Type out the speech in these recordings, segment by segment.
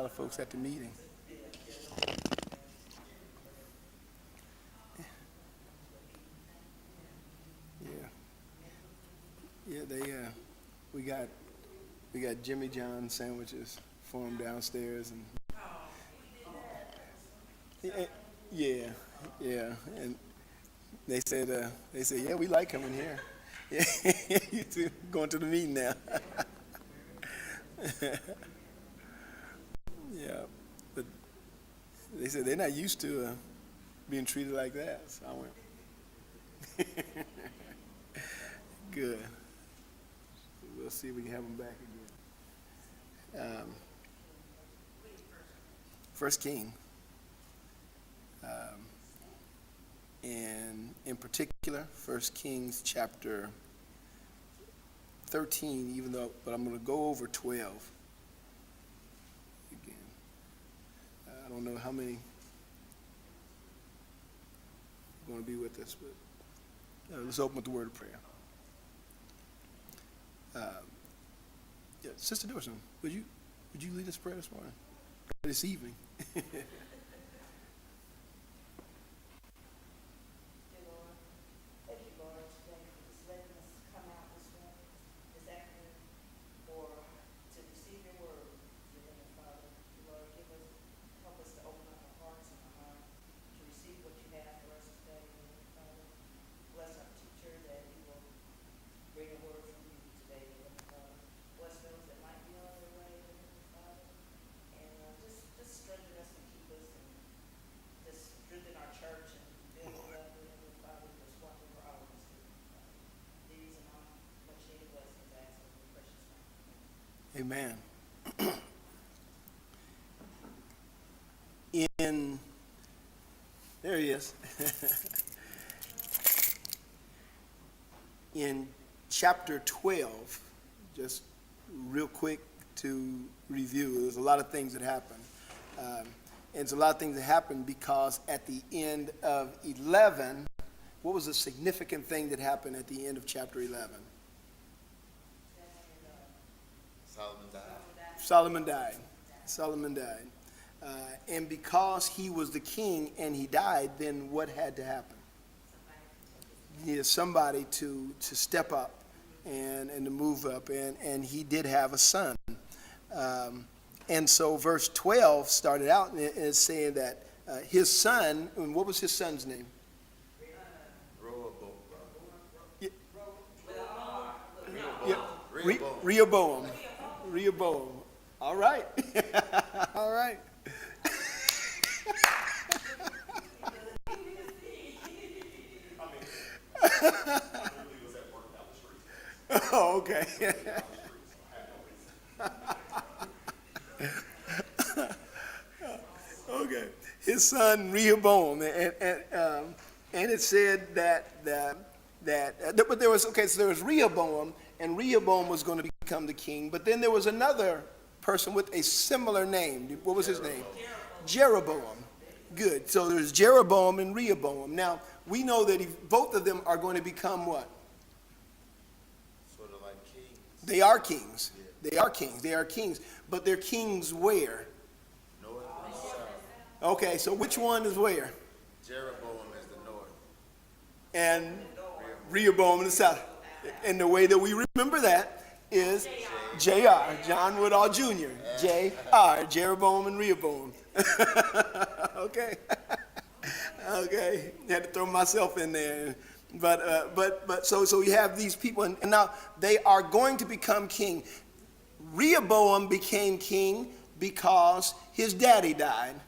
lot of folks at the meeting. Yeah. Yeah, we got Jimmy John sandwiches for them downstairs, and yeah, and they said, yeah, we like coming here. Yeah, you too, going to the meeting now. Yeah, but they said they're not used to being treated like that, so I went. Good. We'll see if we can have them back again. First King. And in particular, 1 Kings chapter 13, but I'm going to go over 12 again. I don't know how many are going to be with us, but let's open with the word of prayer. Sister Dorson, would you lead us prayer this morning, this evening? Amen. There he is. In chapter 12, just real quick to review, there's a lot of things that happen. And it's a lot of things that happen because at the end of 11, what was the significant thing that happened at the end of chapter 11? Solomon died. And because he was the king and he died, then what had to happen? You needed somebody to step up and to move up. And he did have a son. And so verse 12 started out and it's saying that his son, and what was his son's name? Rehoboam. All right. All right. Oh, okay. Okay. His son Rehoboam, and it said that but there was so there was Rehoboam, and Rehoboam was going to become the king. But then there was another person with a similar name. What was his name? Jeroboam. Good. So there's Jeroboam and Rehoboam. Now we know that both of them are going to become what? Sort of like kings. They are kings. Yeah. They are kings. But they're kings where? North and south. Okay, so which one is where? Jeroboam is the north. And Rehoboam in the south. And the way that we remember that is J.R., John Woodall Jr., J.R., Jeroboam and Rehoboam. Okay. Okay. Had to throw myself in there. But so we have these people, and now they are going to become king. Rehoboam became king because his daddy died.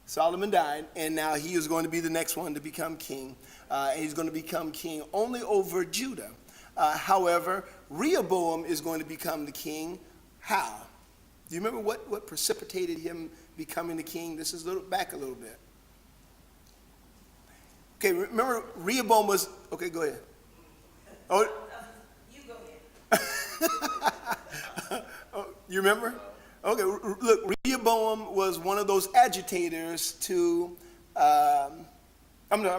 Solomon died, and now he is going to be the next one to become king. And he's going to become king only over Judah. However, Rehoboam is going to become the king. How? Do you remember what precipitated him becoming the king? This is back a little bit. Okay, remember Rehoboam was, okay, go ahead. Oh, you go ahead. Oh, you remember? Okay, look, Rehoboam was one of those agitators to, I'm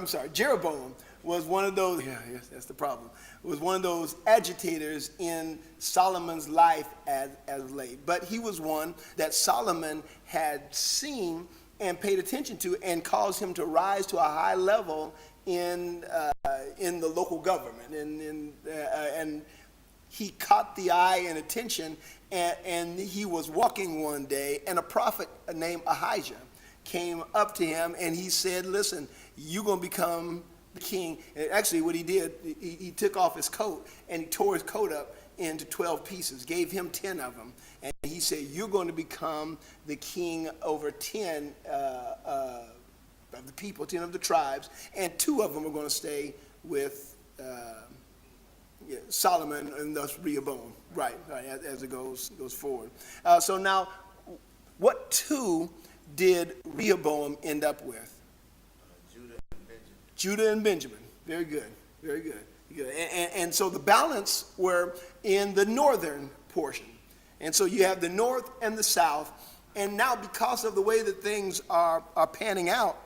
sorry, Jeroboam was one of those, yes, that's the problem, was one of those agitators in Solomon's life as late. But he was one that Solomon had seen and paid attention to and caused him to rise to a high level in the local government. And he caught the eye and attention, and he was walking one day, and a prophet named Ahijah came up to him, and he said, listen, you're going to become the king. And actually what he did, he took off his coat, and he tore his coat up into 12 pieces, gave him 10 of them, and he said, you're going to become the king over 10 of the people, 10 of the tribes, and 2 of them are going to stay with Solomon, and thus Rehoboam, right, as it goes forward. So now, what 2 did Rehoboam end up with? Judah and Benjamin. Very good, very good. And so the balance were in the northern portion. And so you have the north and the south. And now because of the way that things are panning out,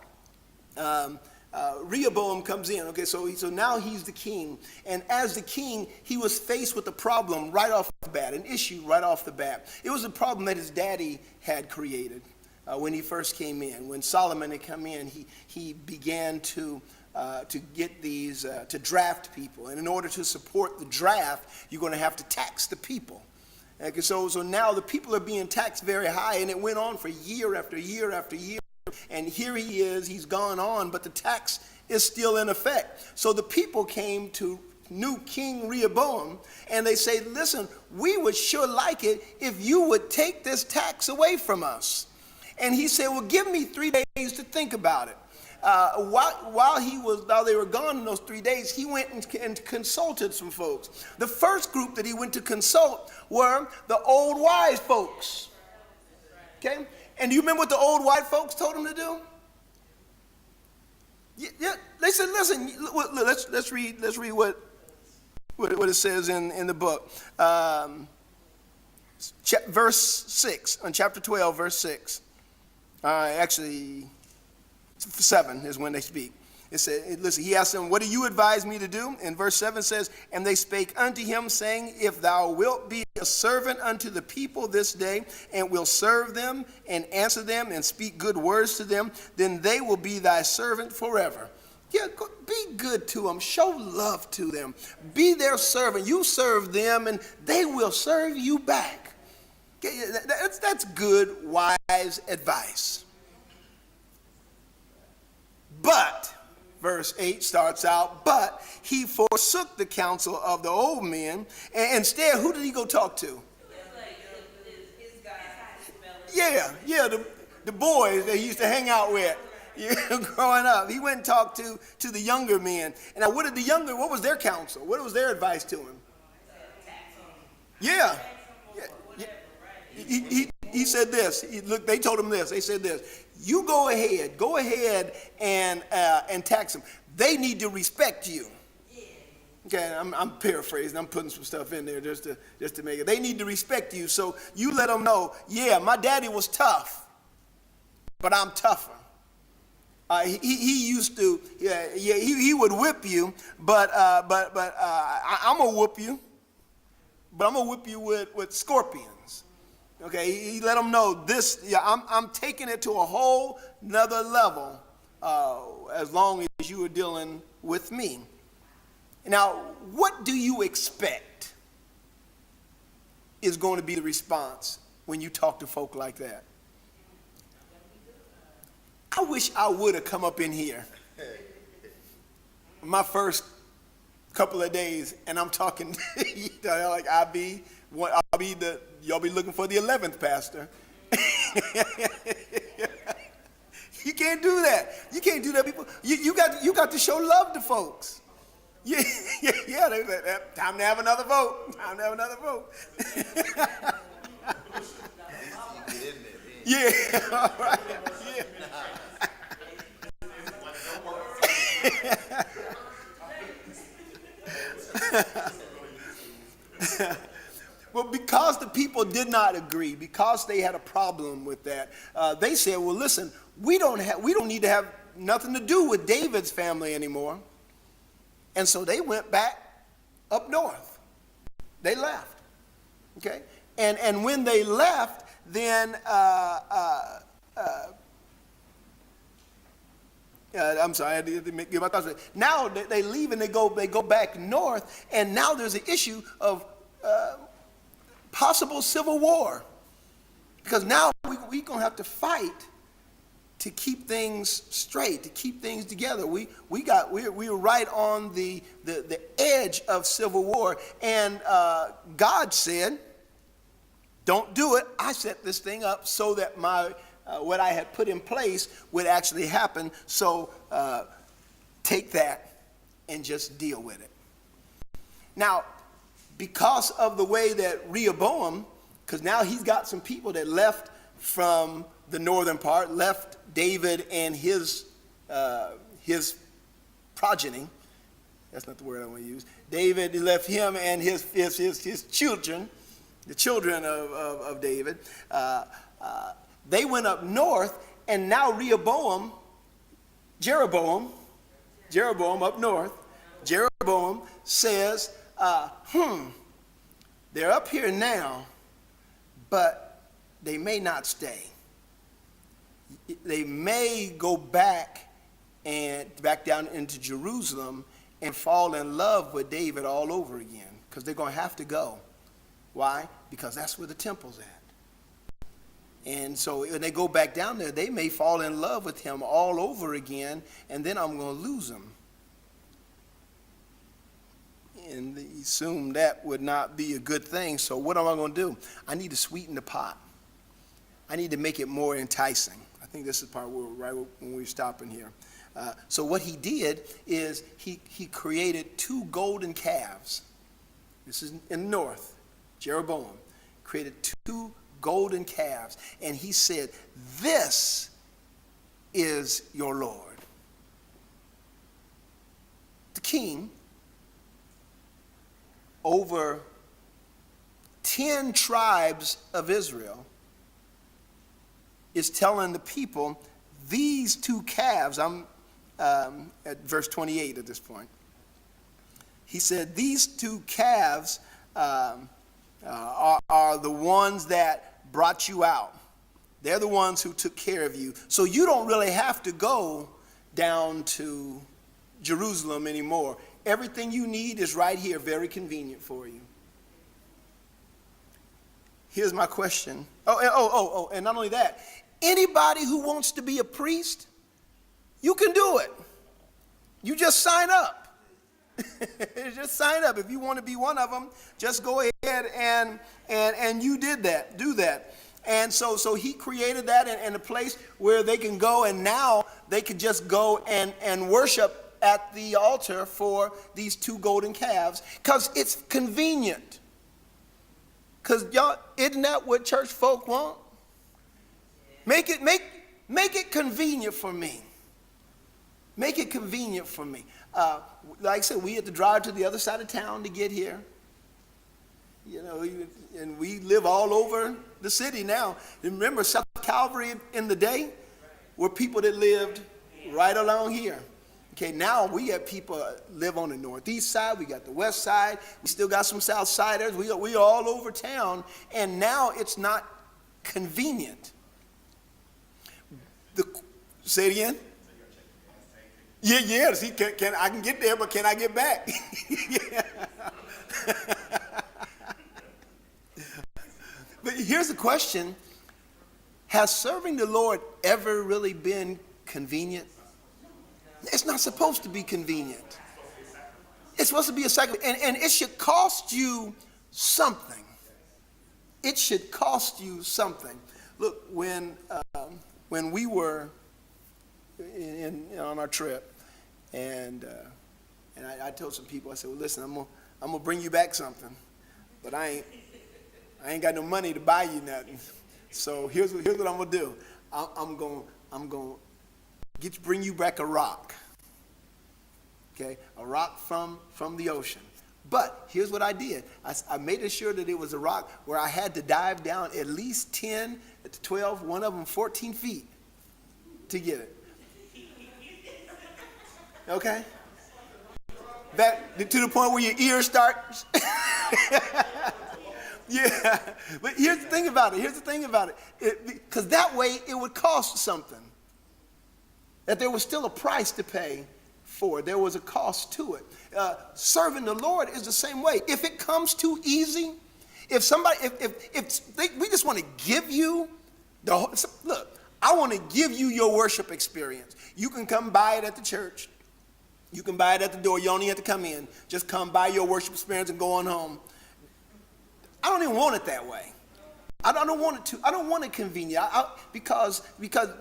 Rehoboam comes in. Okay, so now he's the king. And as the king, he was faced with a problem right off the bat, an issue right off the bat. It was a problem that his daddy had created when he first came in. When Solomon had come in, he began to get these, to draft people. And in order to support the draft, you're going to have to tax the people. Okay, so now the people are being taxed very high, and it went on for year after year after year. And here he is, he's gone on, but the tax is still in effect. So the people came to new King Rehoboam, and they say, listen, we would sure like it if you would take this tax away from us. And he said, well, give me 3 days to think about it. While they were gone in those 3 days, he went and consulted some folks. The first group that he went to consult were the old wise folks. Okay? And do you remember what the old white folks told him to do? Yeah, they said, listen, let's read what it says in the book. Verse 6, on chapter 12, verse 6. Actually, 7 is when they speak. It said, listen, he asked them, what do you advise me to do? And verse 7 says, and they spake unto him, saying, if thou wilt be a servant unto the people this day, and will serve them, and answer them, and speak good words to them, then they will be thy servant forever. Yeah, be good to them. Show love to them. Be their servant. You serve them, and they will serve you back. Okay, that's good, wise advice. But, verse 8 starts out, but he forsook the counsel of the old men, and instead, who did he go talk to? Yeah, the boys that he used to hang out with growing up. He went and talked to the younger men. And now, what was their counsel? What was their advice to him? Yeah. He said this. They told him this. They said this. You go ahead and tax them. They need to respect you. Okay, I'm paraphrasing. I'm putting some stuff in there just to make it. They need to respect you. So you let them know, yeah, my daddy was tough, but I'm tougher. He used to, he would whip you, but I'm gonna whoop you, but I'm gonna whip you with scorpions. Okay, he let them know this. Yeah, I'm taking it to a whole nother level as long as you are dealing with me. Now, what do you expect is going to be the response when you talk to folk like that? I wish I would have come up in here my first couple of days, and I'm talking like y'all be looking for the 11th pastor. You can't do that. You can't do that, people. You got to show love to folks. Yeah. Time to have another vote. Time to have another vote. Yeah. All right. Yeah. Well, because the people did not agree, because they had a problem with that, they said, well, listen, we don't need to have nothing to do with David's family anymore. And so they went back up north. They left. Okay? And when they left, then I'm sorry, I had to give my thoughts. Now they leave and they go back north, and now there's an issue of possible civil war, because now we're going to have to fight to keep things straight, to keep things together. We were right on the edge of civil war, and God said, "Don't do it. I set this thing up so that what I had put in place would actually happen. So take that and just deal with it." Now, because of the way that Rehoboam, because now he's got some people that left from the northern part, left David and his progeny. That's not the word I want to use. David, he left him and his children, the children of David. They went up north, and now Jeroboam up north, Jeroboam says, they're up here now, but they may not stay. They may go back down into Jerusalem and fall in love with David all over again, because they're going to have to go. Why? Because that's where the temple's at. And so when they go back down there, they may fall in love with him all over again, and then I'm going to lose him. And he assumed that would not be a good thing. So what am I going to do? I need to sweeten the pot. I need to make it more enticing. I think this is part where, right when we're stopping here. So what he did is he created 2 golden calves. This is in the north. Jeroboam created 2 golden calves, and he said, "This is your Lord." The king over 10 tribes of Israel is telling the people, these 2 calves, I'm at verse 28 at this point. He said, these 2 calves are the ones that brought you out. They're the ones who took care of you. So you don't really have to go down to Jerusalem anymore. Everything you need is right here, very convenient for you. Here's my question. And not only that, anybody who wants to be a priest, you can do it. You just sign up. Just sign up. If you want to be one of them, just go ahead and you do that. And so he created that in a place where they can go, and now they can just go and worship at the altar for these 2 golden calves, because it's convenient. Because y'all, isn't that what church folk want? Make it convenient for me. Make it convenient for me. Like I said, we had to drive to the other side of town to get here. You know, and we live all over the city now. Remember, South Calvary in the day were people that lived right along here. Okay, now we have people live on the northeast side. We got the west side. We still got some south siders. We are all over town, and now it's not convenient. Say it again. Yeah. See, I can get there, but can I get back? But here's the question: has serving the Lord ever really been convenient? It's not supposed to be convenient. It's supposed to be a sacrifice, and it should cost you something. It should cost you something. Look, when we were on our trip, and I told some people, I said, "Well, listen, I'm gonna bring you back something, but I ain't got no money to buy you nothing. So here's what I'm gonna do. I'm gonna bring you back a rock. Okay, a rock from the ocean. But here's what I did. I made sure that it was a rock where I had to dive down at least 10 to 12, one of them 14 feet to get it. Okay? That to the point where your ears start. Yeah, but here's the thing about it. Because that way it would cost something. That there was still a price to pay for it. There was a cost to it. Serving the Lord is the same way. If it comes too easy, we just want to give you look, I want to give you your worship experience. You can come buy it at the church. You can buy it at the door. You don't even have to come in. Just come buy your worship experience and go on home. I don't even want it that way. I don't want it convenient. Because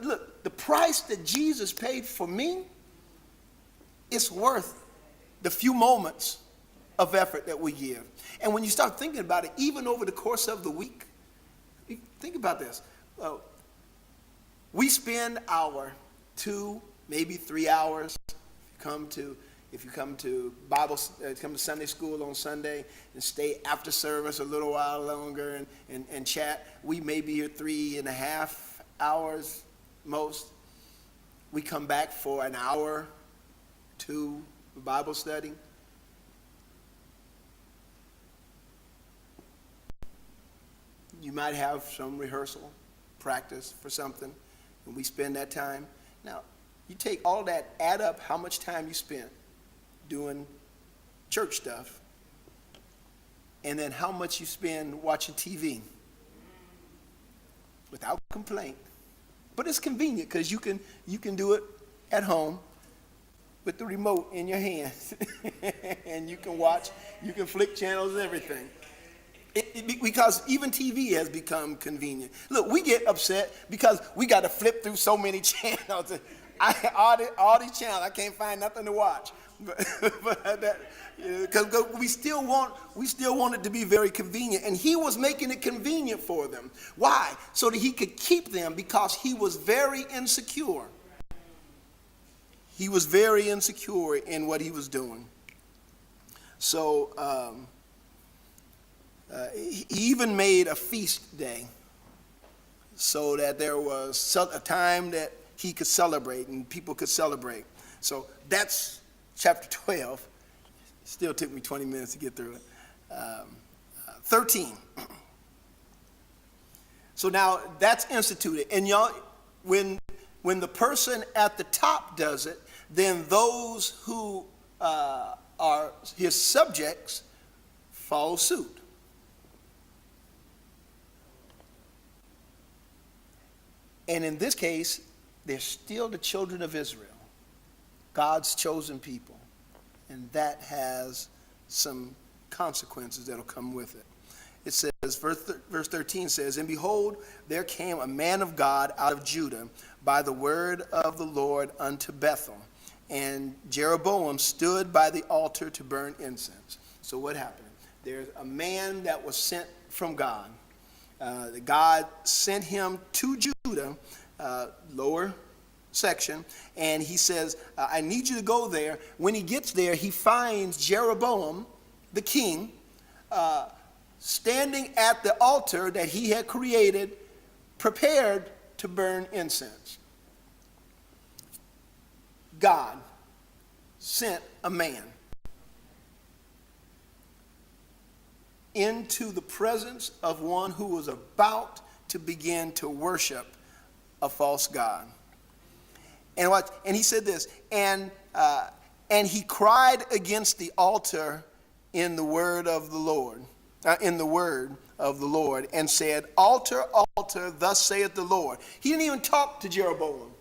look, the price that Jesus paid for me, it's worth the few moments of effort that we give. And when you start thinking about it, even over the course of the week, think about this. We spend hour, 2, maybe 3 hours. If you come to Sunday school on Sunday and stay after service a little while longer and chat, we may be here 3.5 hours most. We come back for an hour, 2 Bible study. You might have some rehearsal, practice for something, and we spend that time. Now, you take all that, add up how much time you spent doing church stuff, and then how much you spend watching TV without complaint. But it's convenient because you can do it at home with the remote in your hand. And you can watch, you can flick channels and everything. Because even TV has become convenient. Look, we get upset because we got to flip through so many channels. All these channels, I can't find nothing to watch. Because we still want it to be very convenient. And he was making it convenient for them. Why? So that he could keep them, because he was very insecure. He was very insecure in what he was doing. So he even made a feast day so that there was a time that he could celebrate and people could celebrate. So that's chapter 12. Still took me 20 minutes to get through it. 13. So now that's instituted. And y'all, when the person at the top does it, then those who are his subjects follow suit. And in this case, they're still the children of Israel, God's chosen people. And that has some consequences that'll come with it. It says, verse 13 says, "And behold, there came a man of God out of Judah by the word of the Lord unto Bethel. And Jeroboam stood by the altar to burn incense." So what happened? There's a man that was sent from God. God sent him to Judah, lower section, and he says, I need you to go there. When he gets there, he finds Jeroboam, the king, standing at the altar that he had created, prepared to burn incense. God sent a man into the presence of one who was about to begin to worship a false god. And he said this, and he cried against the altar in the word of the Lord, and said, "Altar, altar, thus saith the Lord." He didn't even talk to Jeroboam.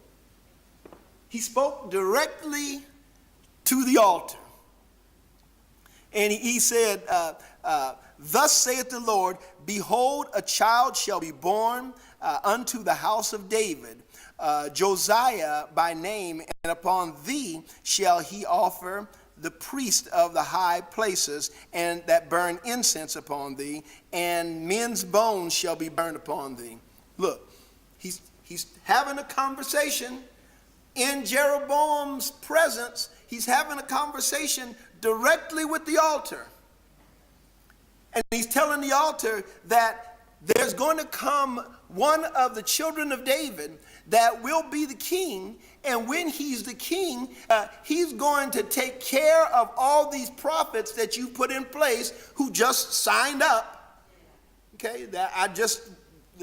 He spoke directly to the altar. And he said, "Thus saith the Lord, behold, a child shall be born unto the house of David, Josiah by name, and upon thee shall he offer the priest of the high places, and that burn incense upon thee, and men's bones shall be burned upon thee." Look, he's having a conversation in Jeroboam's presence. He's having a conversation directly with the altar. And he's telling the altar that there's going to come one of the children of David that will be the king. And when he's the king, he's going to take care of all these prophets that you put in place who just signed up. Okay,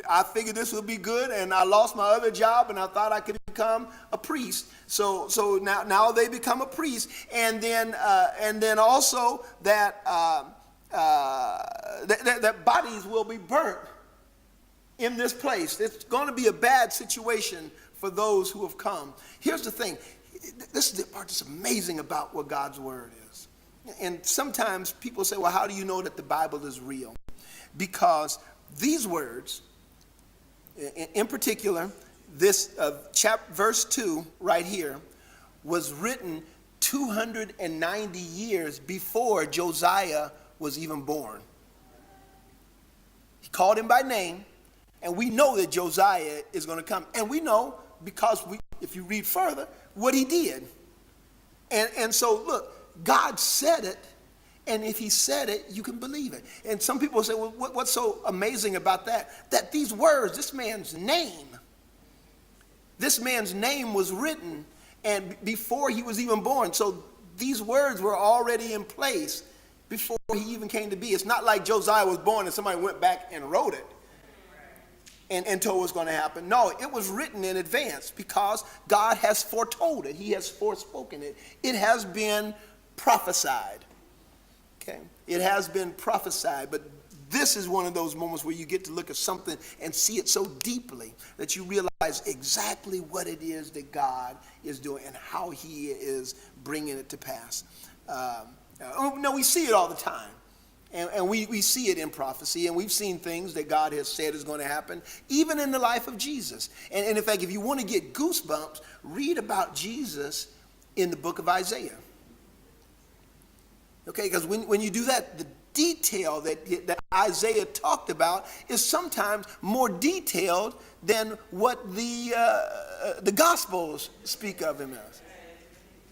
I figured this would be good, and I lost my other job, and I thought I could become a priest. So now they become a priest, and then also that bodies will be burnt in this place. It's going to be a bad situation for those who have come. Here's the thing. This is the part that's amazing about what God's word is. And sometimes people say, well, how do you know that the Bible is real? Because these words, in particular, this verse 2 right here, was written 290 years before Josiah was even born. He called him by name, and we know that Josiah is going to come. And we know, because if you read further, what he did. And so, look, God said it, and if he said it, you can believe it. And some people say, well, what's so amazing about that? That these words, this man's name was written and before he was even born. So these words were already in place before he even came to be. It's not like Josiah was born and somebody went back and wrote it and told what's going to happen. No, it was written in advance because God has foretold it. He has forespoken it. It has been prophesied. Okay, it has been prophesied, but this is one of those moments where you get to look at something and see it so deeply that you realize exactly what it is that God is doing and how he is bringing it to pass. No, we see it all the time. And we see it in prophecy, and we've seen things that God has said is going to happen, even in the life of Jesus. And in fact, if you want to get goosebumps, read about Jesus in the book of Isaiah. Okay, because when you do that, the detail that Isaiah talked about is sometimes more detailed than what the Gospels speak of him as.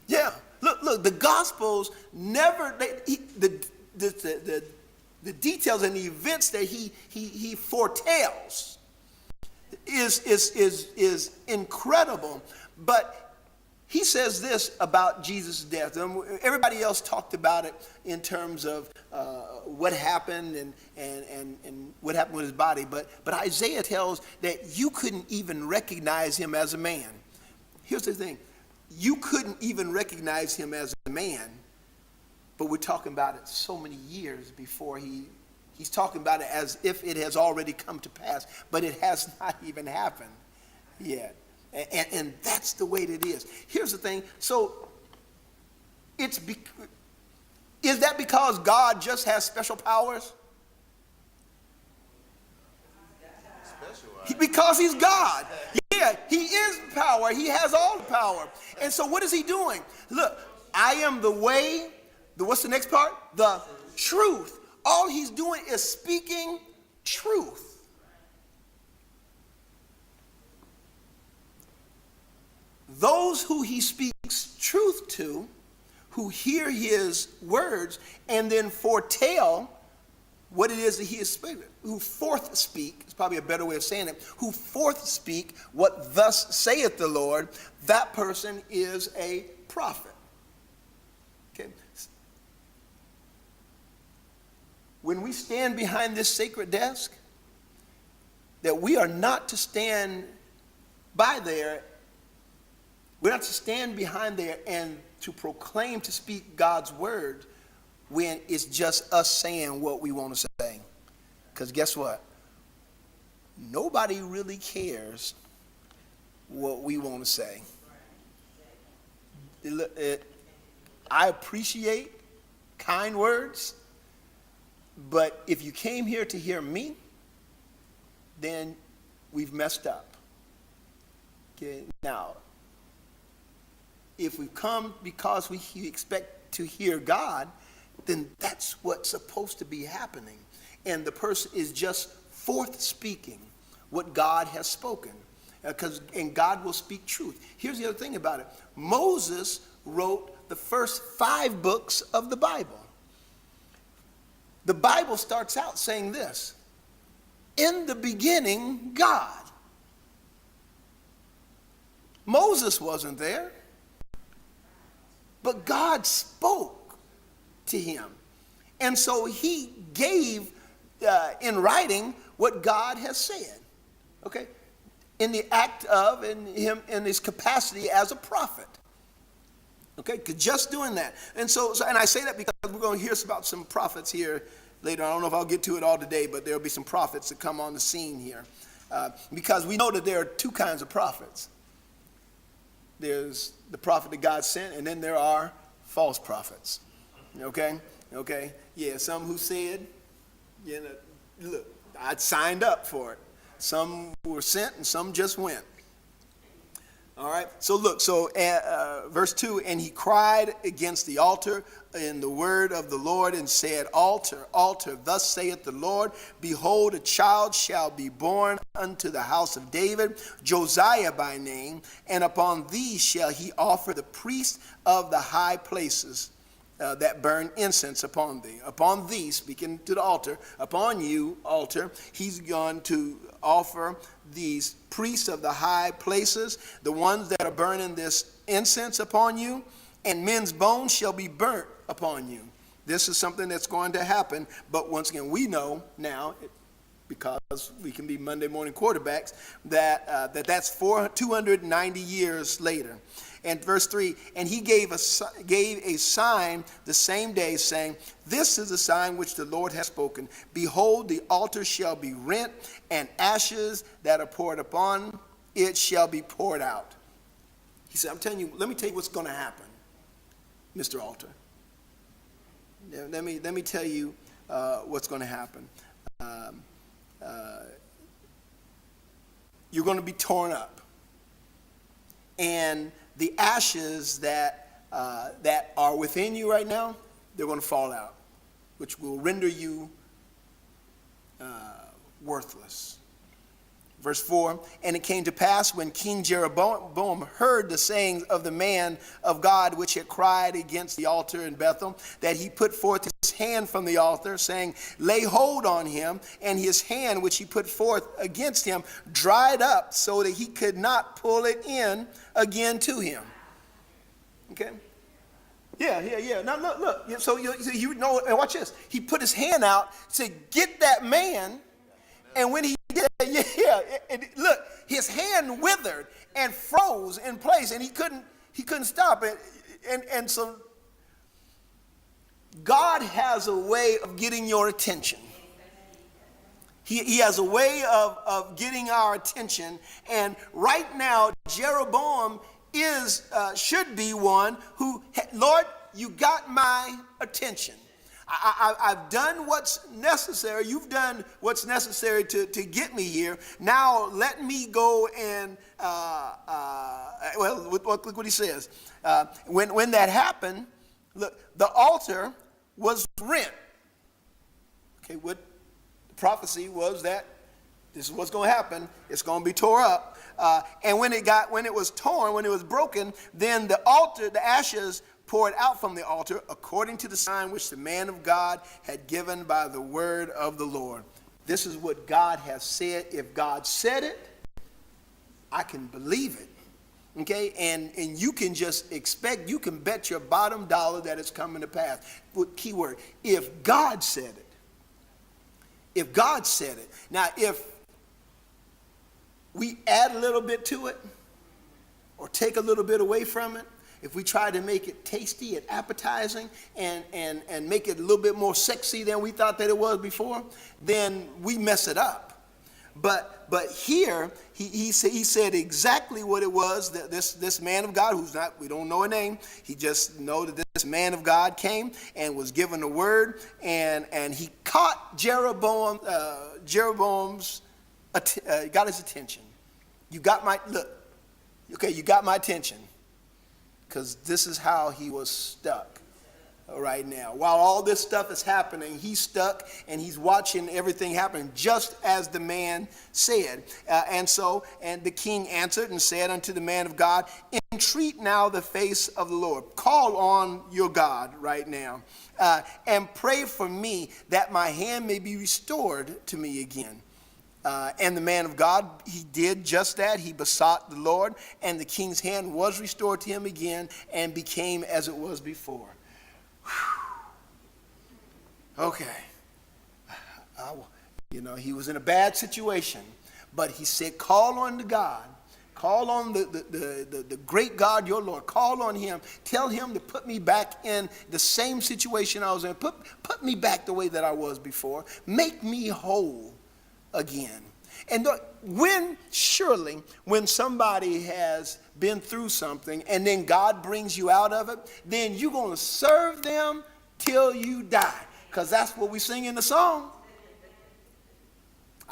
Yeah, look, the Gospels never, the details and the events that he foretells is incredible. But he says this about Jesus' death. Everybody else talked about it in terms of what happened and what happened with his body. But Isaiah tells that you couldn't even recognize him as a man. Here's the thing. You couldn't even recognize him as a man. But we're talking about it so many years before he's talking about it as if it has already come to pass. But it has not even happened yet. And that's the way that it is. Here's the thing. So is that because God just has special powers? Because he's God. Yeah, he is power. He has all the power. And so what is he doing? Look, I am the way. What's the next part? The truth. All he's doing is speaking truth. Those who he speaks truth to, who hear his words and then foretell what it is that he is speaking, who forth speak, is probably a better way of saying it, who forth speak what thus saith the Lord, that person is a prophet. Okay. When we stand behind this sacred desk, that we are not to stand by there. We're not to stand behind there and to proclaim, to speak God's word when it's just us saying what we want to say. Because guess what? Nobody really cares what we want to say. I appreciate kind words, but if you came here to hear me, then we've messed up. Okay, now, if we come because we expect to hear God, then that's what's supposed to be happening. And the person is just forth speaking what God has spoken. And God will speak truth. Here's the other thing about it. Moses wrote the first 5 books of the Bible. The Bible starts out saying this: in the beginning, God. Moses wasn't there, but God spoke to him. And so he gave in writing what God has said, okay, in the act of, in his capacity as a prophet. Okay, just doing that. And and I say that because we're going to hear about some prophets here later. I don't know if I'll get to it all today, but there'll be some prophets that come on the scene here. Because we know that there are two kinds of prophets. There's the prophet that God sent, and then there are false prophets. Okay? Okay? Yeah, some who said, you know, look, I'd signed up for it. Some were sent and some just went. All right, so look, verse 2, and he cried against the altar in the word of the Lord and said, Altar, altar, thus saith the Lord, behold, a child shall be born unto the house of David, Josiah by name, and upon thee shall he offer the priest of the high places that burn incense upon thee. Upon thee, speaking to the altar, upon you, altar, he's going to offer these priests of the high places, the ones that are burning this incense upon you, and men's bones shall be burnt upon you. This is something that's going to happen, but once again, we know now, because we can be Monday morning quarterbacks, that's 290 years later. And verse 3, and he gave a sign the same day, saying, this is the sign which the Lord has spoken. Behold, the altar shall be rent, and ashes that are poured upon it shall be poured out. He said, I'm telling you, let me tell you what's going to happen, Mr. Altar. Let me tell you what's going to happen. You're going to be torn up. And the ashes that are within you right now, they're going to fall out, which will render you worthless. Verse 4, and it came to pass when King Jeroboam heard the sayings of the man of God which had cried against the altar in Bethel, that he put forth his hand from the altar, saying, lay hold on him, and his hand which he put forth against him dried up, so that he could not pull it in again to him. Okay? Yeah. Now look. So you know, and watch this. He put his hand out to get that man, and when he did, look, his hand withered and froze in place, and he couldn't stop it. And so God has a way of getting your attention. He has a way of getting our attention, and right now Jeroboam should be one who, Lord, you got my attention. I've done what's necessary. You've done what's necessary to get me here. Now let me go and, look what he says. When that happened, look, the altar was rent. Okay, what the prophecy was that this is what's going to happen. It's going to be tore up. And when it was torn, when it was broken, then the ashes poured out from the altar according to the sign which the man of God had given by the word of the Lord. This is what God has said. If God said it, I can believe it. Okay, and you can just expect, you can bet your bottom dollar that it's coming to pass. Key word, if God said it. If God said it. Now, if we add a little bit to it or take a little bit away from it, if we try to make it tasty and appetizing and make it a little bit more sexy than we thought that it was before, then we mess it up. But here he said exactly what it was that this man of God, we don't know a name, he just know that this man of God came and was given a word, and he caught Jeroboam's got his attention. You got my attention. Because this is how he was stuck right now. While all this stuff is happening, he's stuck and he's watching everything happen just as the man said. And the king answered and said unto the man of God, entreat now the face of the Lord. Call on your God right now and pray for me that my hand may be restored to me again. And the man of God, he did just that. He besought the Lord, and the king's hand was restored to him again and became as it was before. Whew. Okay. He was in a bad situation, but he said, call on to God. Call on the great God, your Lord. Call on him. Tell him to put me back in the same situation I was in. Put me back the way that I was before. Make me whole again. And when somebody has been through something and then God brings you out of it, then you're going to serve them till you die. Because that's what we sing in the song.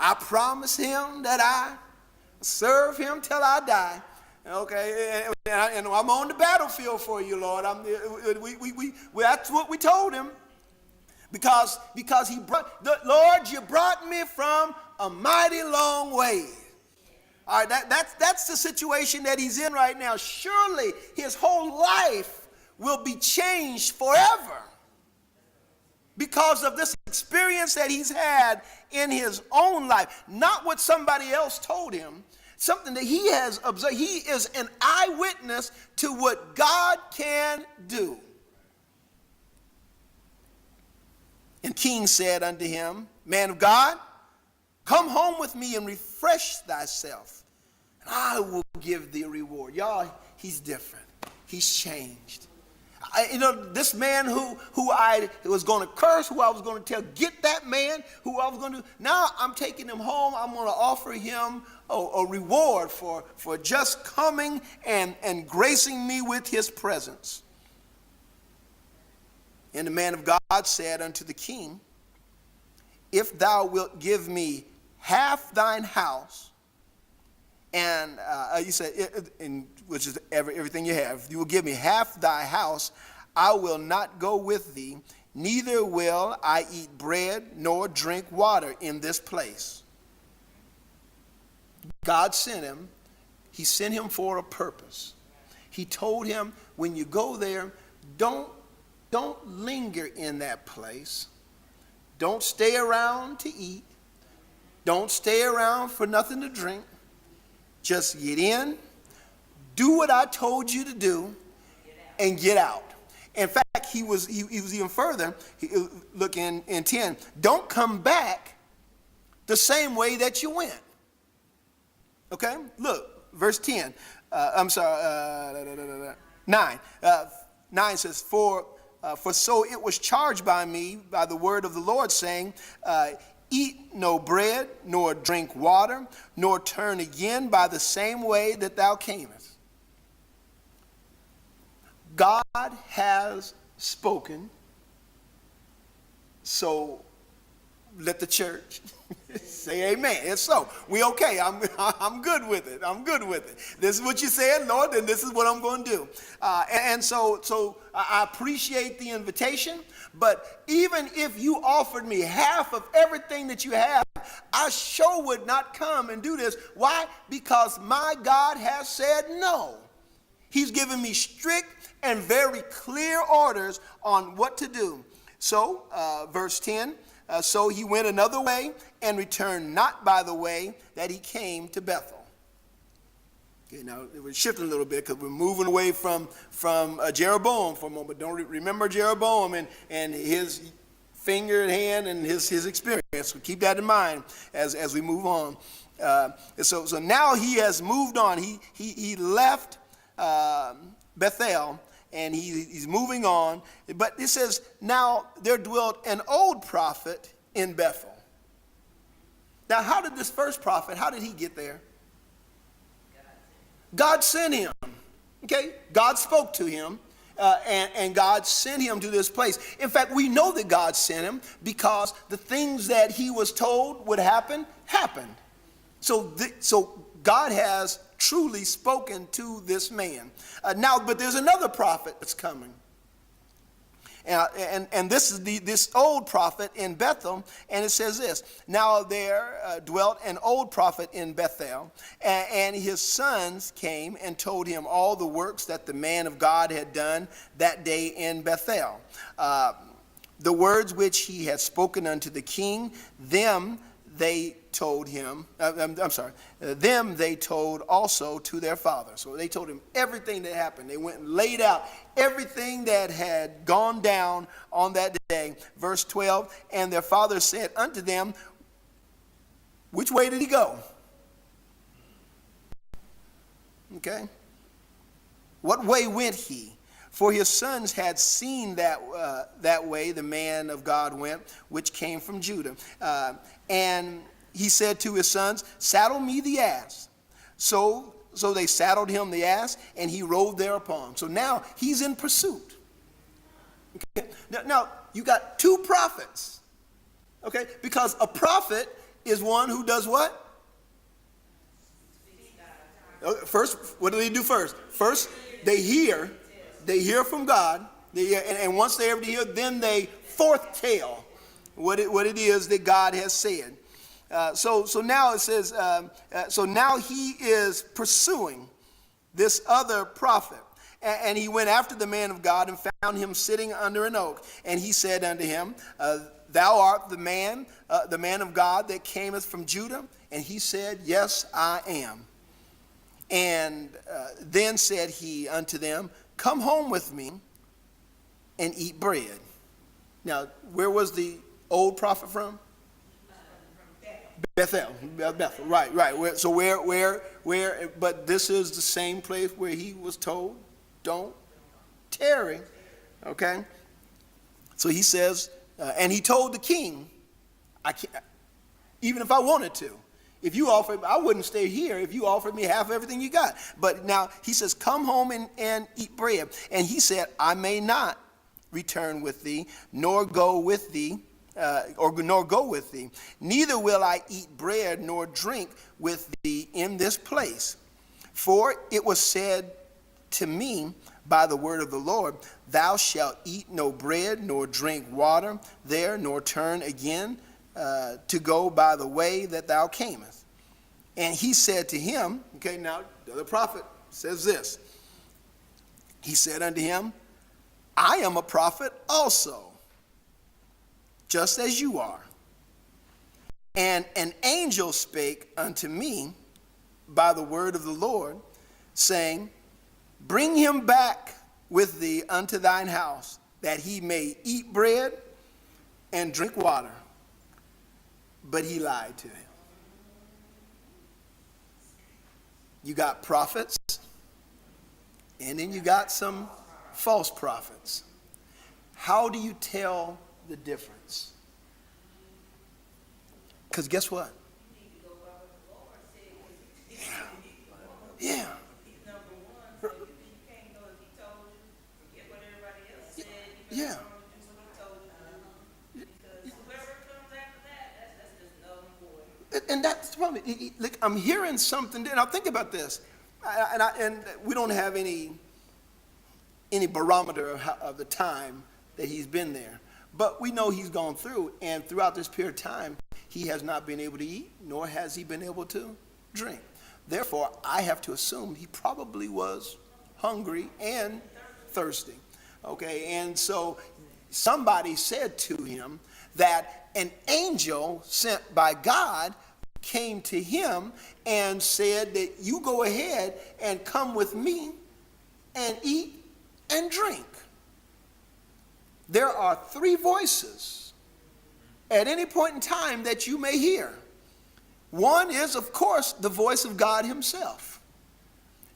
I promise him that I serve him till I die. Okay, and I'm on the battlefield for you, Lord. That's what we told him. Because he brought, Lord, you brought me from a mighty long way. All right, that's the situation that he's in right now. Surely his whole life will be changed forever because of this experience that he's had in his own life, not what somebody else told him, something that he has observed. He is an eyewitness to what God can do. And king said unto him, man of God, come home with me and refresh thyself, and I will give thee a reward. Y'all, he's different. He's changed. This man who I was going to curse, who I was going to tell, get that man, who I was going to, now I'm taking him home. I'm going to offer him a reward for just coming and gracing me with his presence. And the man of God said unto the king, if thou wilt give me half thine house, and you said, which is everything you have, you will give me half thy house, I will not go with thee, neither will I eat bread nor drink water in this place. God sent him. He sent him for a purpose. He told him, when you go there, don't linger in that place. Don't stay around to eat. Don't stay around for nothing to drink. Just get in, do what I told you to do, and get out. In fact, he was even further. Look in 10. Don't come back the same way that you went. Okay? Look, verse 10. 9. 9 says, For so it was charged by me by the word of the Lord, saying, eat no bread, nor drink water, nor turn again by the same way that thou camest. God has spoken, so let the church say amen. It's so. We okay. I'm good with it. I'm good with it. This is what you said, Lord, and this is what I'm going to do. And so I appreciate the invitation, but even if you offered me half of everything that you have, I sure would not come and do this. Why? Because my God has said no. He's given me strict and very clear orders on what to do. So, verse 10, so he went another way and returned not by the way that he came to Bethel. Okay, now we're shifting a little bit because we're moving away from Jeroboam for a moment. Don't remember Jeroboam and his finger and hand and his experience. So keep that in mind as we move on. So now he has moved on. He left Bethel, and he's moving on. But it says, now there dwelt an old prophet in Bethel. Now, how did this first prophet, how did he get there? God sent him. Okay, God spoke to him, and God sent him to this place. In fact, we know that God sent him because the things that he was told would happen, happened. So God has truly spoken to this man. Now, but there's another prophet that's coming. And this is this old prophet in Bethel, and it says this. Now there dwelt an old prophet in Bethel, and his sons came and told him all the works that the man of God had done that day in Bethel. The words which he had spoken unto the king, them they told him, them they told also to their father. So they told him everything that happened. They went and laid out everything that had gone down on that day. Verse 12, and their father said unto them, which way did he go? Okay. What way went he? For his sons had seen that way the man of God went, which came from Judah. And he said to his sons, saddle me the ass. So they saddled him the ass, and he rode thereupon. So now he's in pursuit. Okay. Now you got two prophets. Okay, because a prophet is one who does what? First, what do they do first? First, they hear from God, and once they ever hear, then they foretell what it is that God has said. So now it says, so now he is pursuing this other prophet. And he went after the man of God and found him sitting under an oak. And he said unto him, thou art the man of God that cameth from Judah? And he said, yes, I am. And then said he unto them, come home with me and eat bread. Now, where was the old prophet from? Bethel, right. So where, but this is the same place where he was told, don't tarry, okay? So he says, and he told the king, I can't, even if I wanted to, if you offered, I wouldn't stay here if you offered me half of everything you got. But now he says, come home and eat bread. And he said, I may not return with thee, nor go with thee, Neither will I eat bread nor drink with thee in this place. For it was said to me by the word of the Lord, thou shalt eat no bread nor drink water there, nor turn again to go by the way that thou camest. And he said to him, okay, now the prophet says this. He said unto him, I am a prophet also, just as you are. And an angel spake unto me by the word of the Lord, saying, bring him back with thee unto thine house, that he may eat bread and drink water. But he lied to him. You got prophets, and then you got some false prophets. How do you tell the difference? Because guess what? Yeah. Yeah. And that's the problem. Look, I'm hearing something. Now think about this, and we don't have any barometer of the time that he's been there, but we know he's gone through, and throughout this period of time, he has not been able to eat, nor has he been able to drink. Therefore, I have to assume he probably was hungry and thirsty. Okay, and so somebody said to him that an angel sent by God came to him and said that you go ahead and come with me and eat and drink. There are three voices at any point in time that you may hear. One is, of course, the voice of God himself.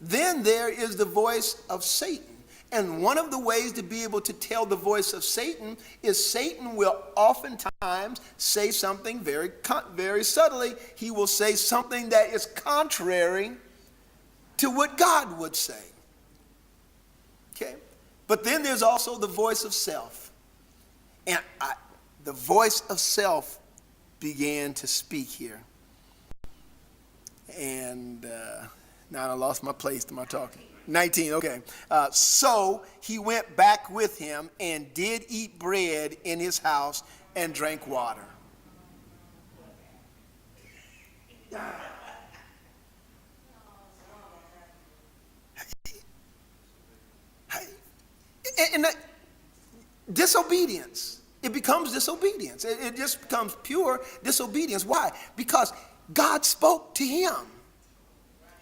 Then there is the voice of Satan. And one of the ways to be able to tell the voice of Satan is Satan will oftentimes say something very subtly. He will say something that is contrary to what God would say. Okay? But then there's also the voice of self. And the voice of self began to speak here. And now I lost my place to my talking. 19, okay. So he went back with him and did eat bread in his house and drank water. And disobedience It becomes disobedience. It just becomes pure disobedience. Why? Because God spoke to him.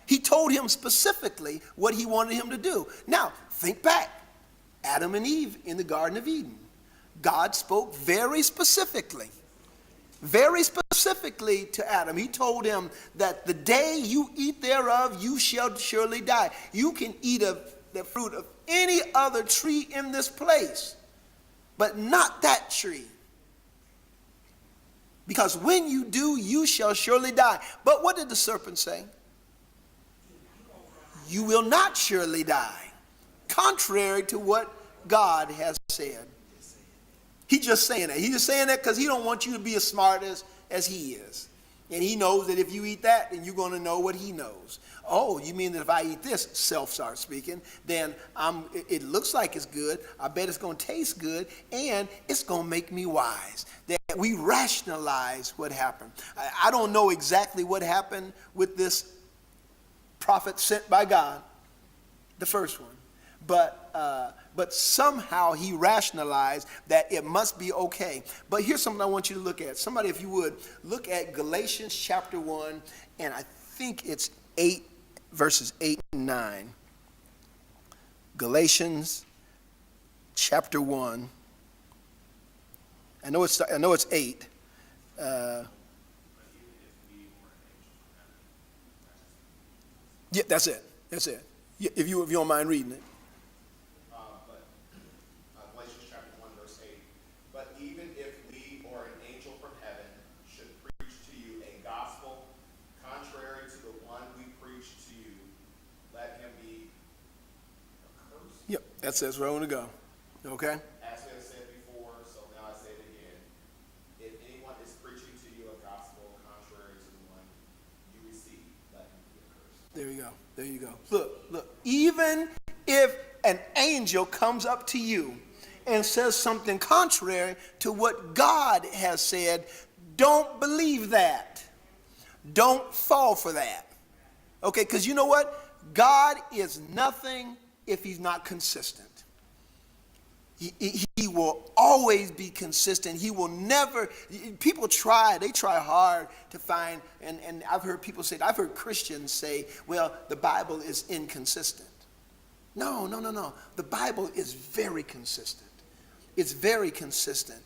He told him specifically what he wanted him to do. Now, think back. Adam and Eve in the Garden of Eden. God spoke very specifically to Adam. He told him that the day you eat thereof, you shall surely die. You can eat of the fruit of any other tree in this place, but not that tree. Because when you do, you shall surely die. But what did the serpent say? You will not surely die. Contrary to what God has said. He's just saying that. He's just saying that because he don't want you to be as smart as he is. And he knows that if you eat that, then you're going to know what he knows. Oh, you mean that if I eat this, self starts speaking, then it looks like it's good. I bet it's going to taste good, and it's going to make me wise. That we rationalize what happened. I don't know exactly what happened with this prophet sent by God, the first one, but somehow he rationalized that it must be okay. But here's something I want you to look at. Somebody, if you would, look at Galatians chapter 1, and I think it's 8, verses 8 and 9. Galatians chapter 1. I know it's 8. Yeah, that's it. Yeah, if you don't mind reading it. Galatians chapter 1, verse 8. But even if we or an angel from heaven should preach to you a gospel contrary to the one we preach to you, let him be accursed. Yep, that says where I want to go. Okay? As we have said before, so now I say it again. If anyone is preaching to you a gospel contrary to the one you receive, let him be accursed. There you go. Look. Even if an angel comes up to you and says something contrary to what God has said, don't believe that. Don't fall for that. Okay, because you know what? God is nothing if he's not consistent. He will always be consistent. He will never, people try hard to find, and I've heard Christians say, well, the Bible is inconsistent. No. The Bible is very consistent. It's very consistent.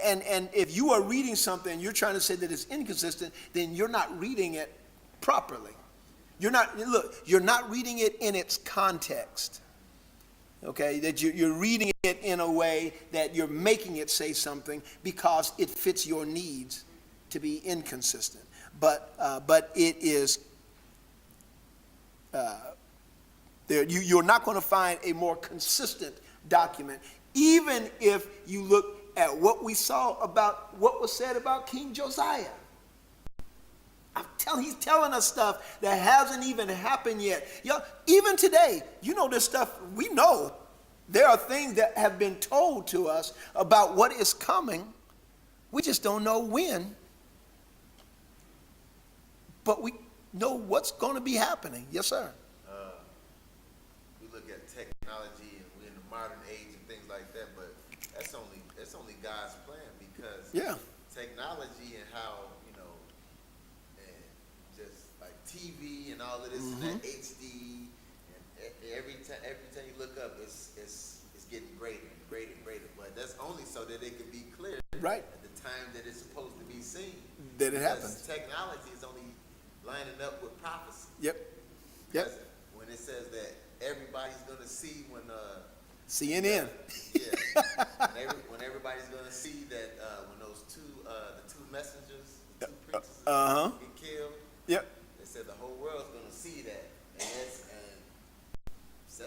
And if you are reading something, you're trying to say that it's inconsistent, then you're not reading it properly. You're not reading it in its context. Okay, that you're reading it in a way that you're making it say something because it fits your needs to be inconsistent. But it is there. You're not going to find a more consistent document, even if you look at what we saw about what was said about King Josiah. He's telling us stuff that hasn't even happened yet. Even today, there's stuff we know. There are things that have been told to us about what is coming. We just don't know when. But we know what's going to be happening. Yes, sir. We look at technology and we're in the modern age and things like that, but that's only God's plan, because technology and how, and just like TV and all of this and that HD, and every time you look up, it's getting greater and greater and greater. But that's only so that it can be clear Right. at the time that it's supposed to be seen. That it Because happens. technology is only lining up with prophecy. Yep. Because when it says that everybody's going to see when CNN. when everybody's going to see that when those the two messengers, the two preachers get killed. Yep. They said the whole world's going to see that, and that's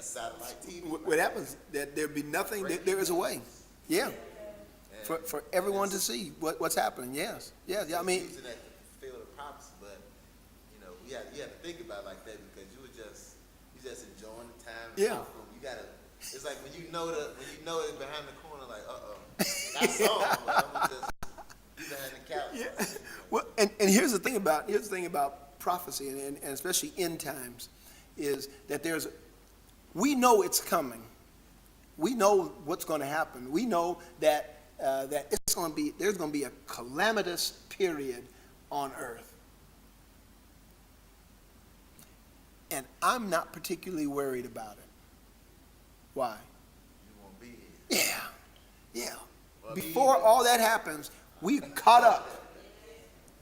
satellite TV. What happens? That there be nothing. There is a way. Yeah. For everyone to see what's happening. Yes. Yeah. I mean, using that to fulfill the prophecy, but you have to think about it like that, because you just enjoying the time. Yeah. You gotta. It's like when you know it behind the corner, like I saw him, but I'm just behind the couch. Yeah. Well, and here's the thing about prophecy, and especially end times, is that we know it's coming. We know what's going to happen. We know that that there's going to be a calamitous period on earth. And I'm not particularly worried about it. Why? You won't be here. Yeah. Before all that happens, we caught up.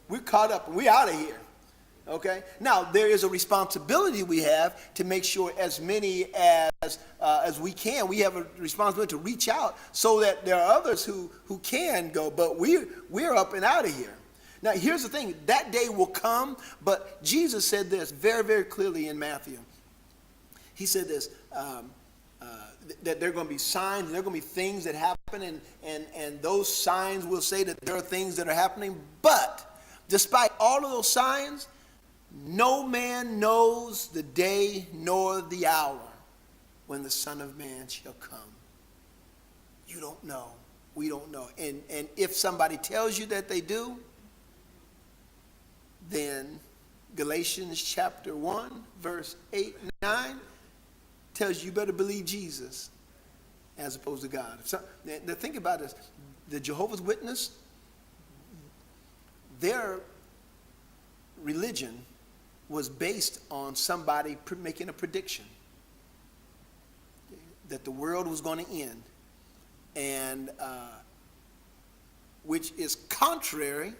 We're caught up. We're out of here. Okay? Now, there is a responsibility we have to make sure as many as we can. We have a responsibility to reach out so that there are others who can go, but we're up and out of here. Now, here's the thing. That day will come, but Jesus said this very, very clearly in Matthew. He said this, that there are going to be signs, and there are going to be things that happen, and those signs will say that there are things that are happening, but despite all of those signs, no man knows the day nor the hour when the Son of Man shall come. You don't know. We don't know. And if somebody tells you that they do, then Galatians chapter 1, verse 8 and 9 tells you better believe Jesus as opposed to God. So, now think about this. The Jehovah's Witness, their religion was based on somebody making a prediction that the world was going to end, and which is contrary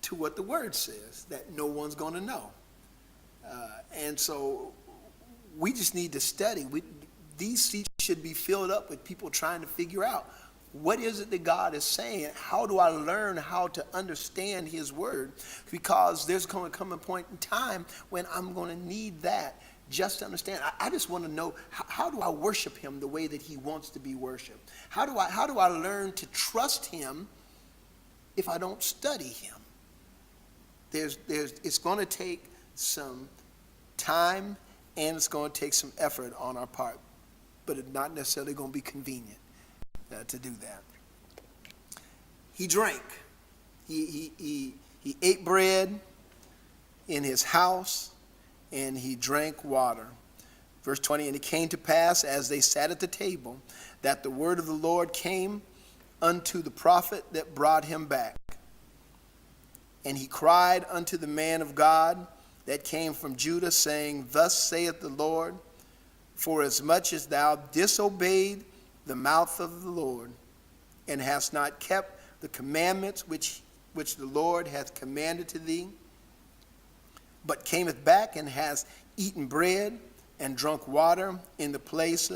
to what the word says, that no one's going to know. And so we just need to study. These seats should be filled up with people trying to figure out, what is it that God is saying? How do I learn how to understand his word? Because there's going to come a point in time when I'm going to need that just to understand. I just want to know, how do I worship him the way that he wants to be worshiped? How do I learn to trust him if I don't study him? It's going to take some time, and it's going to take some effort on our part, but it's not necessarily going to be convenient to do that. He drank. He ate bread in his house, and he drank water. Verse 20, and it came to pass as they sat at the table that the word of the Lord came unto the prophet that brought him back. And he cried unto the man of God that came from Judah, saying, thus saith the Lord, for as much as thou disobeyed the mouth of the Lord, and hast not kept the commandments which the Lord hath commanded to thee, but cameth back and hast eaten bread and drunk water in the place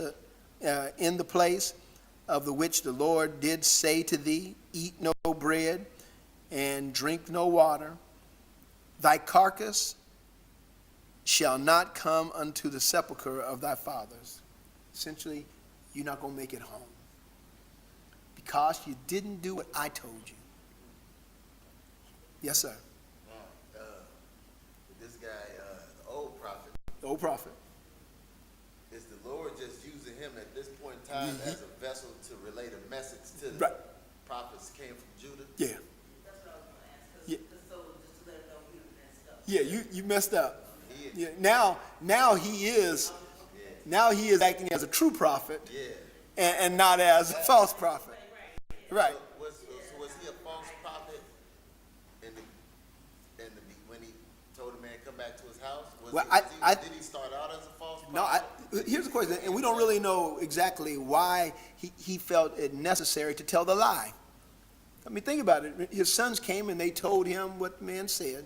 of the which the Lord did say to thee, eat no bread and drink no water, thy carcass shall not come unto the sepulchre of thy fathers. Essentially, you're not going to make it home because you didn't do what I told you. Yes, sir. This guy, the old prophet. The old prophet. Is the Lord just using him at this point in time as a vessel to relay a message to the right. prophets came from Judah? Yeah. That's what I was going to ask. Because just to let him know he messed up. Yeah, you messed up. Yeah. Now he is. Yeah. Now he is acting as a true prophet. Yeah. And not as a false prophet. Right. So was he a false prophet when he told the man to come back to his house? Did he start out as a false prophet? No, here's the question, and we don't really know exactly why he felt it necessary to tell the lie. I mean, think about it. His sons came and they told him what the man said.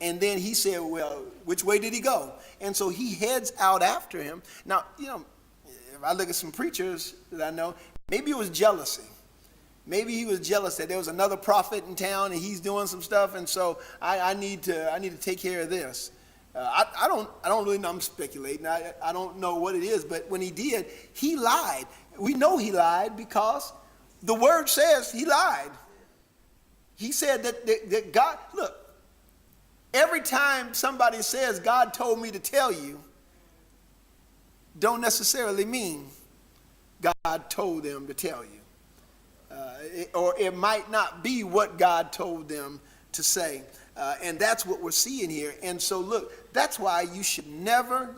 And then he said, well, which way did he go? And so he heads out after him. Now, if I look at some preachers that I know, maybe it was jealousy. Maybe he was jealous that there was another prophet in town and he's doing some stuff, and so I need to take care of this. I don't really know. I'm speculating. I don't know what it is, but when he did, he lied. We know he lied because the word says he lied. He said that God, look, every time somebody says God told me to tell you, don't necessarily mean God told them to tell you. Or it might not be what God told them to say. And that's what we're seeing here. And so look, that's why you should never,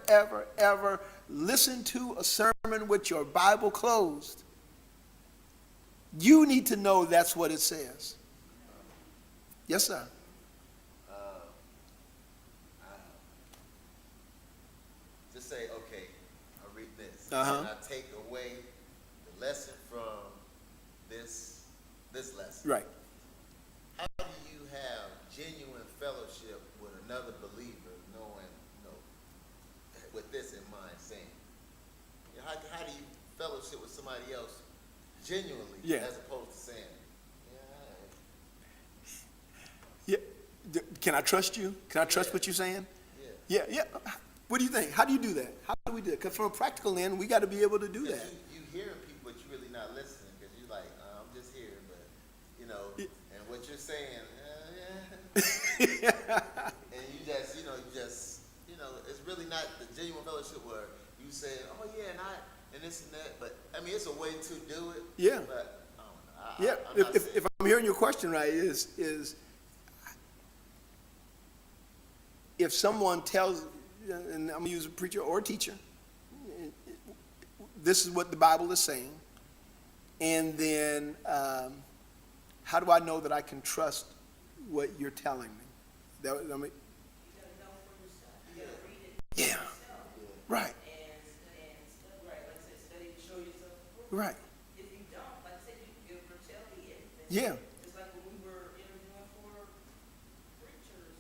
ever, ever listen to a sermon with your Bible closed. You need to know that's what it says. Yes, sir. Just say, okay, I read this. Uh-huh. And I take away the lesson from this lesson. Right. How do you have genuine fellowship with another believer, knowing, with this in mind, saying, how do you fellowship with somebody else genuinely, as opposed to saying, Yeah. Can I trust you? Can I trust what you're saying? Yeah. What do you think? How do you do that? How do we do it? Because from a practical end, we got to be able to do that. You hearing people, but you're really not listening, because you're like, I'm just here, but, and what you're saying, and you just, it's really not the genuine fellowship where you say, oh yeah, and this and that, but, I mean, it's a way to do it. Yeah. But, I don't know. I'm not saying. If I'm hearing your question right, is if someone tells, and I'm going to use a preacher or a teacher, this is what the Bible is saying, and then how do I know that I can trust what you're telling me? You gotta know for yourself. You gotta read it for Yeah. yourself. Right. And study, right, like I said, study to show yourself approved. Right. If you don't, like I said, you can give or tell me everything. Yeah. It's like when we were interviewing for preachers.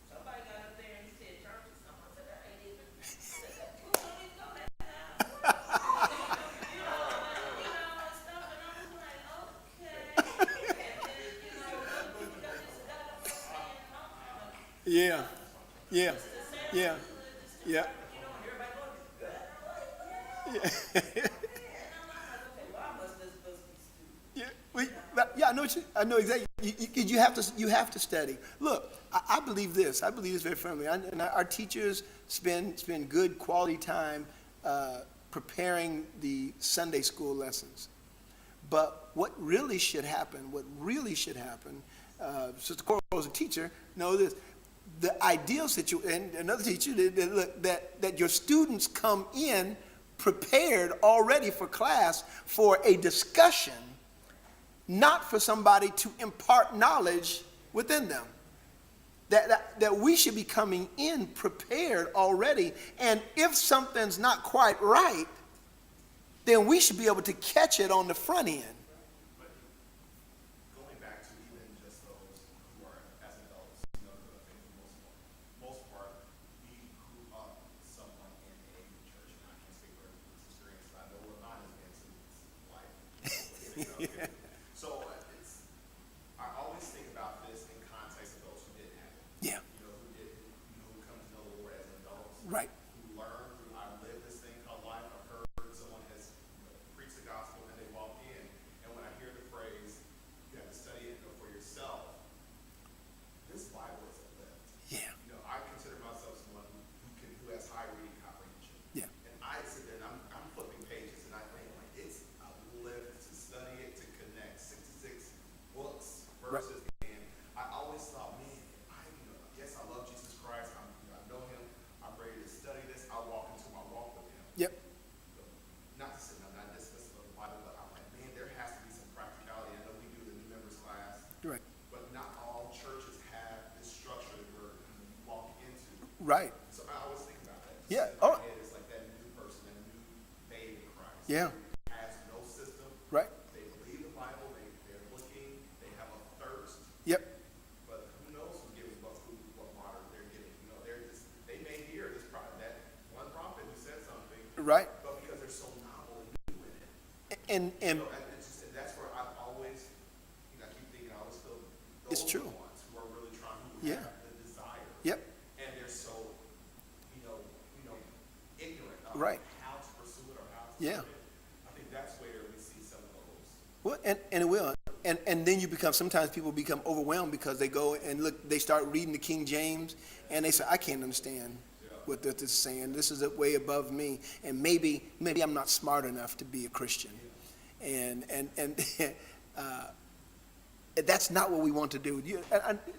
Somebody got up there and he said church or something. I said, that ain't even. I said, who don't even go that now? And stuff. And I was like, okay. And then, you got this guy up there saying, Yeah. Yeah. Yeah. Yeah. everybody going, Yeah. and I'm like, okay, well, I must be stupid. I know I know exactly. You have to study. Look, I believe this. I believe this very firmly. And our teachers spend good quality time preparing the Sunday school lessons. But what really should happen, Sister Coral is a teacher, know this. The ideal situation, and another teacher, that your students come in prepared already for class for a discussion, not for somebody to impart knowledge within them. That we should be coming in prepared already, and if something's not quite right, then we should be able to catch it on the front end. But going back to even just those who are as adults, I think for the most part, we grew up somewhat in a church, and I can't speak for everyone's experience, but I know what mine has been since life. So I always think about this in context of those who didn't have it. Yeah. Who come to know the Lord as adults. Right. Who learn through, I live this thing called life. I've heard someone has preached the gospel and they walk in, and when I hear the phrase, you have to study it and know for yourself, this Bible is a lift. Yeah. I consider myself someone who has high reading comprehension. Yeah. And I sit there and I'm flipping pages and I think like it's a lift to study it, to connect 66 books versus, and I always thought, man, yes, I love Jesus Christ. I know him. I'm ready to study this. I'll walk into my walk with him. Yep. Not to say I'm not dismissive of the Bible, but I'm like, man, there has to be some practicality. I know we do the new members class, Right. but not all churches have this structure that we're walking into. Right. So I always think about that. Yeah. In my Oh. head, it's like that new person, that new babe in Christ. Yeah. Who has no system. Right. They believe the Bible. They're looking. They have a thirst. Yep. But who knows who's giving what food, what water they're getting. They may hear this that one prophet who said something. Right. But because they're so novel and new in it. And And that's where I've always, I keep thinking, I always feel those It's true. are the ones who are really trying, who Yeah. have the desire. Yep. And they're so, ignorant of Right. how to pursue it or how to Yeah. do it. I think that's where we see some of those. Well, and it will. And then sometimes people become overwhelmed because they go and look, they start reading the King James and they say, I can't understand what this is saying. This is way above me. And maybe I'm not smart enough to be a Christian. And that's not what we want to do.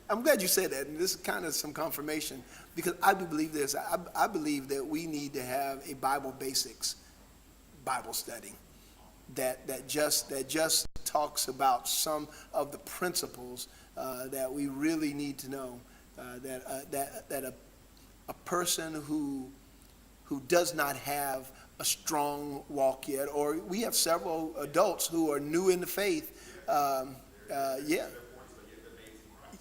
I'm glad you said that. And this is kind of some confirmation because I do believe this. I believe that we need to have a Bible basics Bible study that just talks about some of the principles that we really need to know. That a person who does not have a strong walk yet, or we have several adults who are new in the faith.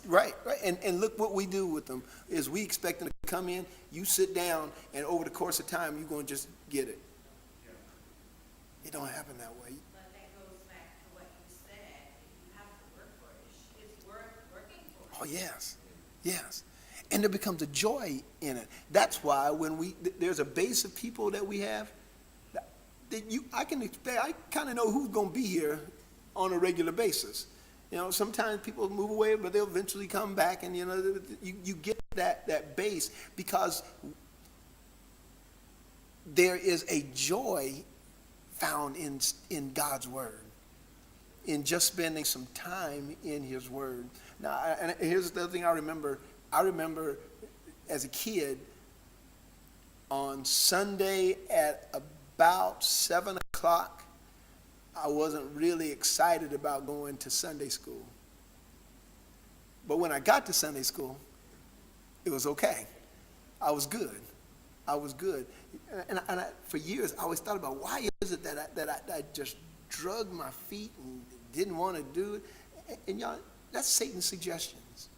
Right. And look what we do with them is we expect them to come in, you sit down, and over the course of time, you're going to just get it. It don't happen that way. But that goes back to what you said. You have to work for it. It's worth working for. Oh, yes. And there becomes a joy in it. That's why when there's a base of people that we have, I kind of know who's going to be here on a regular basis. You know, sometimes people move away, but they'll eventually come back, and you get that base because there is a joy found in God's word, in just spending some time in His word. Now, and here's the other thing I remember. I remember as a kid on Sunday at about 7 o'clock. I wasn't really excited about going to Sunday school. But when I got to Sunday school, it was okay. I was good. And for years, I always thought about why is it that I just drug my feet and didn't want to do it. And y'all, that's Satan's suggestions.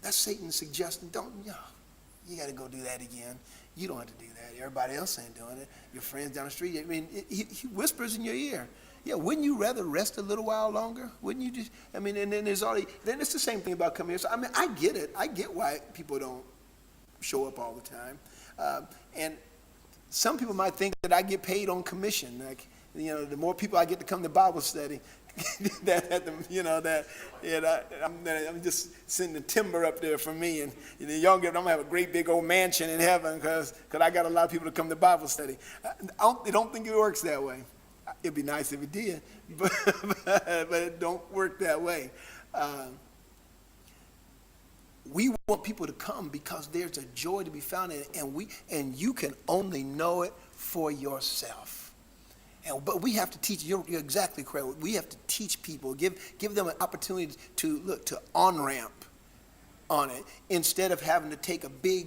That's Satan's suggestion. You got to go do that again. You don't have to do that. Everybody else ain't doing it. Your friends down the street. I mean, he whispers in your ear. Yeah, wouldn't you rather rest a little while longer? Wouldn't you just? I mean, and then then it's the same thing about coming here. So I mean, I get it. I get why people don't show up all the time. And some people might think that I get paid on commission. Like, the more people I get to come to Bible study, I'm just sending the timber up there for me, and y'all I'm gonna have a great big old mansion in heaven because I got a lot of people to come to Bible study. I don't think it works that way. It'd be nice if it did, but it don't work that way. We want people to come because there's a joy to be found in it, and you can only know it for yourself. But we have to teach. You're exactly correct. We have to teach people, give them an opportunity to on-ramp on it instead of having to take a big